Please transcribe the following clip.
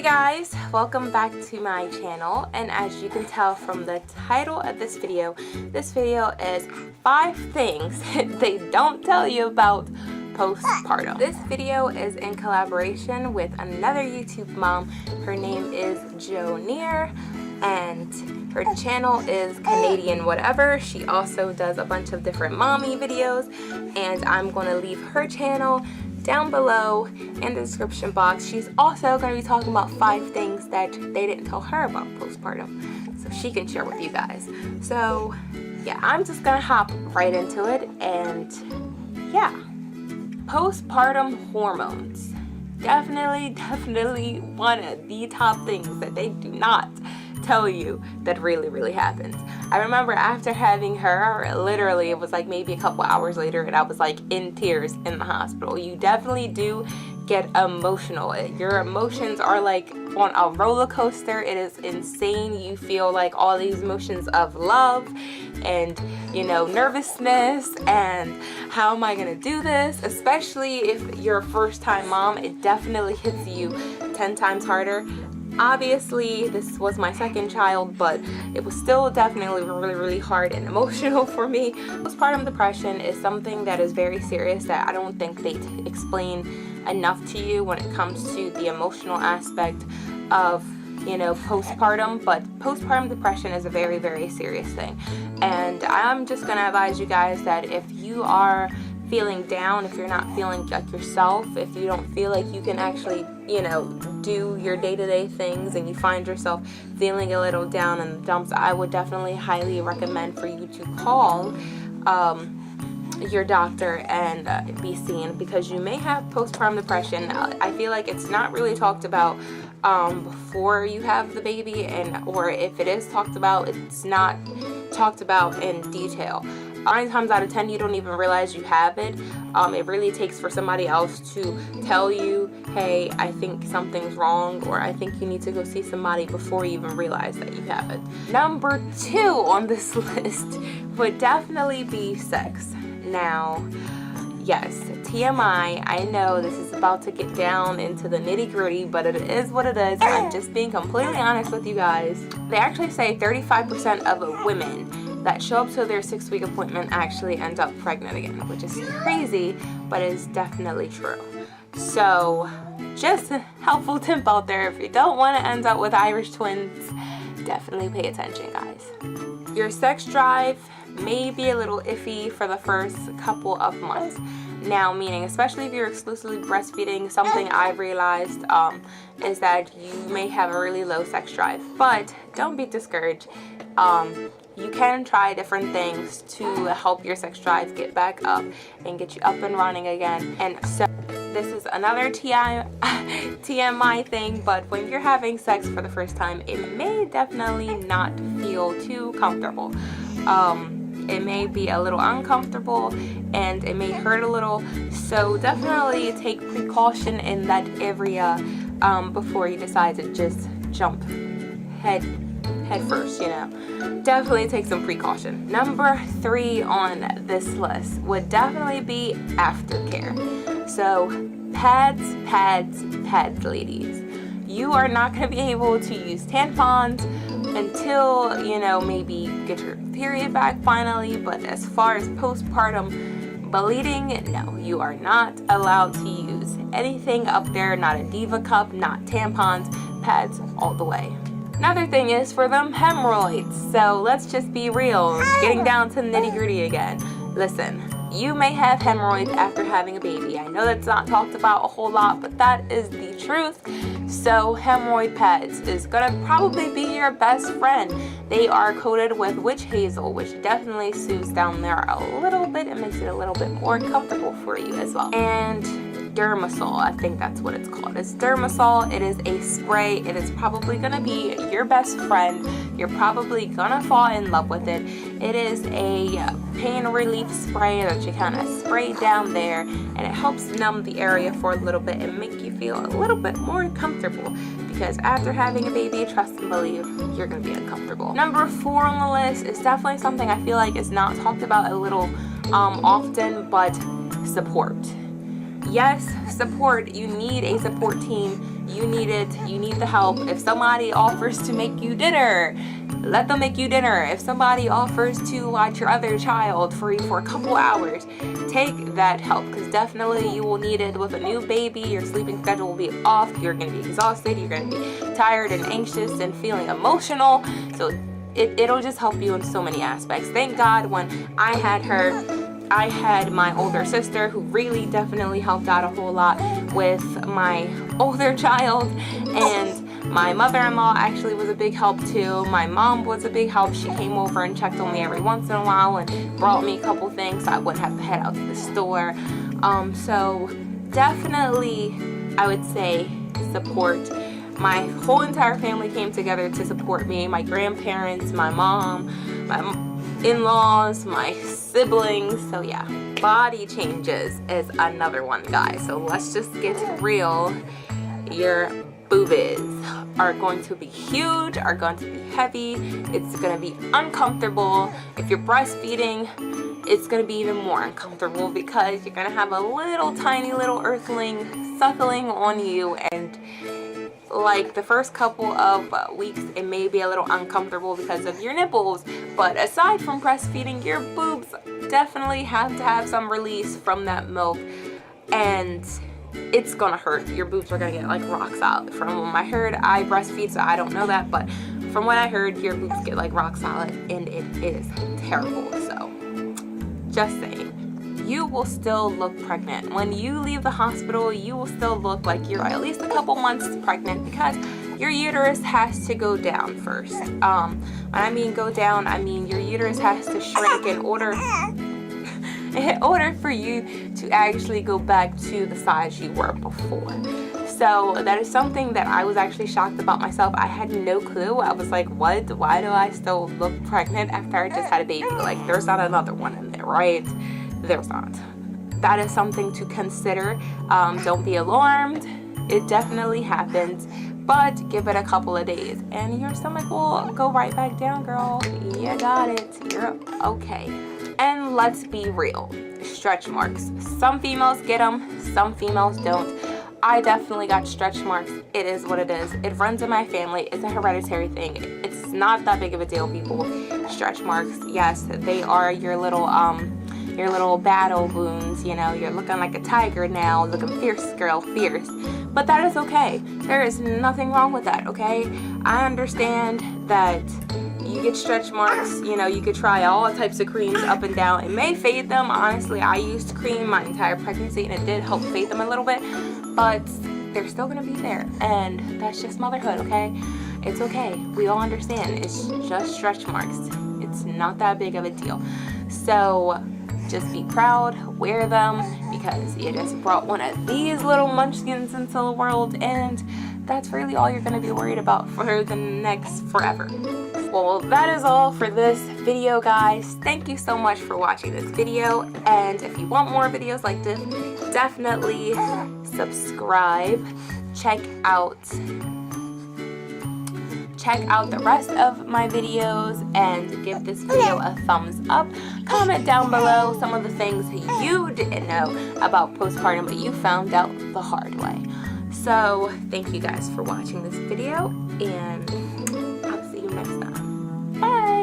Guys, welcome back to my channel, and as you can tell from the title of this video is 5 things they don't tell you about postpartum. This video is in collaboration with another YouTube mom. Her name is Jonier and her channel is Canadian whatever. She also does a bunch of different mommy videos, and I'm going to leave her channel down below in the description box. She's also going to be talking about 5 things that they didn't tell her about postpartum, so she can share with you guys. So yeah, I'm just gonna hop right into it. And yeah, postpartum hormones, definitely one of the top things that they do not tell you that really happens. I remember after having her, literally it was like maybe a couple hours later, and I was like in tears in the hospital. You definitely do get emotional. Your emotions are like on a roller coaster. It is insane. You feel like all these emotions of love and, you know, nervousness and how am I gonna do this, especially if you're a first-time mom. It definitely hits you 10 times harder. Obviously this was my second child, but it was still definitely really hard and emotional for me. Postpartum depression is something that is very serious that I don't think they explain enough to you when it comes to the emotional aspect of, you know, postpartum. But postpartum depression is a very serious thing, and I'm just gonna advise you guys that if you are feeling down, if you're not feeling like yourself, if you don't feel like you can actually, you know, do your day-to-day things, and you find yourself feeling a little down in the dumps, I would definitely highly recommend for you to call your doctor and be seen, because you may have postpartum depression. I feel like it's not really talked about before you have the baby, or if it is talked about, it's not talked about in detail. 9 times out of 10 you don't even realize you have it. It really takes for somebody else to tell you, hey, I think something's wrong, or I think you need to go see somebody, before you even realize that you have it. Number 2 on this list would definitely be sex. Now, yes, TMI, I know this is about to get down into the nitty-gritty, but it is what it is. I'm just being completely honest with you guys. They actually say 35% of women that show up to their 6-week appointment actually end up pregnant again, which is crazy, but is definitely true. So just a helpful tip out there: if you don't want to end up with Irish twins, definitely pay attention, guys. Your sex drive may be a little iffy for the first couple of months. Now, meaning especially if you're exclusively breastfeeding, something I've realized is that you may have a really low sex drive, but don't be discouraged. You can try different things to help your sex drive get back up and get you up and running again. And so this is another TMI thing, but when you're having sex for the first time, it may definitely not feel too comfortable. It may be a little uncomfortable and it may hurt a little, so definitely take precaution in that area before you decide to just jump head first, you know. Definitely take some precaution. Number 3 on this list would definitely be aftercare. So pads, ladies. You are not going to be able to use tampons until, you know, maybe get your period back finally. But as far as postpartum bleeding, no, you are not allowed to use anything up there. Not a Diva cup, not tampons, pads all the way. Another thing is for them hemorrhoids. So let's just be real, getting down to the nitty-gritty again. Listen, you may have hemorrhoids after having a baby. I know that's not talked about a whole lot, but that is the truth. So hemorrhoid pads is gonna probably be your best friend. They are coated with witch hazel, which definitely soothes down there a little bit and makes it a little bit more comfortable for you as well. And Dermasol, I think that's what it's called. It's Dermasol. It is a spray. It is probably gonna be your best friend. You're probably gonna fall in love with it. It is a pain relief spray that you kind of spray down there, and it helps numb the area for a little bit and make you feel a little bit more comfortable, because after having a baby, trust and believe, you're gonna be uncomfortable. Number 4 on the list is definitely something I feel like is not talked about a little often, but support. Yes, support. You need a support team you need it, you need the help. If somebody offers to make you dinner, let them make you dinner. If somebody offers to watch your other child for you for a couple hours, take that help, because definitely you will need it with a new baby. Your sleeping schedule will be off, you're going to be exhausted, you're going to be tired and anxious and feeling emotional. So it'll just help you in so many aspects. Thank God when I had her, I had my older sister who really definitely helped out a whole lot with my older child, and my mother-in-law actually was a big help too. My mom was a big help. She came over and checked on me every once in a while and brought me a couple things so I wouldn't have to head out to the store. So definitely I would say support. My whole entire family came together to support me. My grandparents, my mom, my in-laws, my siblings. So yeah, body changes is another one, guys. So let's just get real. Your boobies are going to be huge, are going to be heavy, it's going to be uncomfortable. If you're breastfeeding, it's going to be even more uncomfortable because you're going to have a little tiny little earthling suckling on you, and like the first couple of weeks it may be a little uncomfortable because of your nipples, but aside from breastfeeding, your boobs definitely have to have some release from that milk, and it's gonna hurt. Your boobs are gonna get like rock solid. From what I heard, I breastfeed, so I don't know that, but from what I heard, your boobs get like rock solid, and it is terrible. So just saying, you will still look pregnant. When you leave the hospital, you will still look like you're at least a couple months pregnant, because your uterus has to go down first. When I mean go down, I mean your uterus has to shrink in order for you to actually go back to the size you were before. So that is something that I was actually shocked about myself. I had no clue. I was like, what? Why do I still look pregnant after I just had a baby? Like, there's not another one in there, right? There's not. That is something to consider. Don't be alarmed. It definitely happens, but give it a couple of days and your stomach will go right back down, girl. You got it. You're okay. And let's be real, stretch marks. Some females get them, some females don't. I definitely got stretch marks. It is what it is. It runs in my family. It's a hereditary thing. It's not that big of a deal, people. Stretch marks, yes, they are your little battle wounds. You know, you're looking like a tiger now, looking fierce, girl, fierce. But that is okay. There is nothing wrong with that, okay? I understand that you get stretch marks, you know, you could try all types of creams up and down. It may fade them. Honestly, I used cream my entire pregnancy and it did help fade them a little bit, but they're still gonna be there, and that's just motherhood, okay? It's okay. We all understand. It's just stretch marks. It's not that big of a deal. So just be proud, wear them, because you just brought one of these little munchkins into the world, and that's really all you're going to be worried about for the next forever. Well, that is all for this video, guys. Thank you so much for watching this video, and if you want more videos like this, definitely subscribe. Check out the rest of my videos and give this video a thumbs up. Comment down below some of the things you didn't know about postpartum but you found out the hard way. So thank you guys for watching this video, and I'll see you next time. Bye.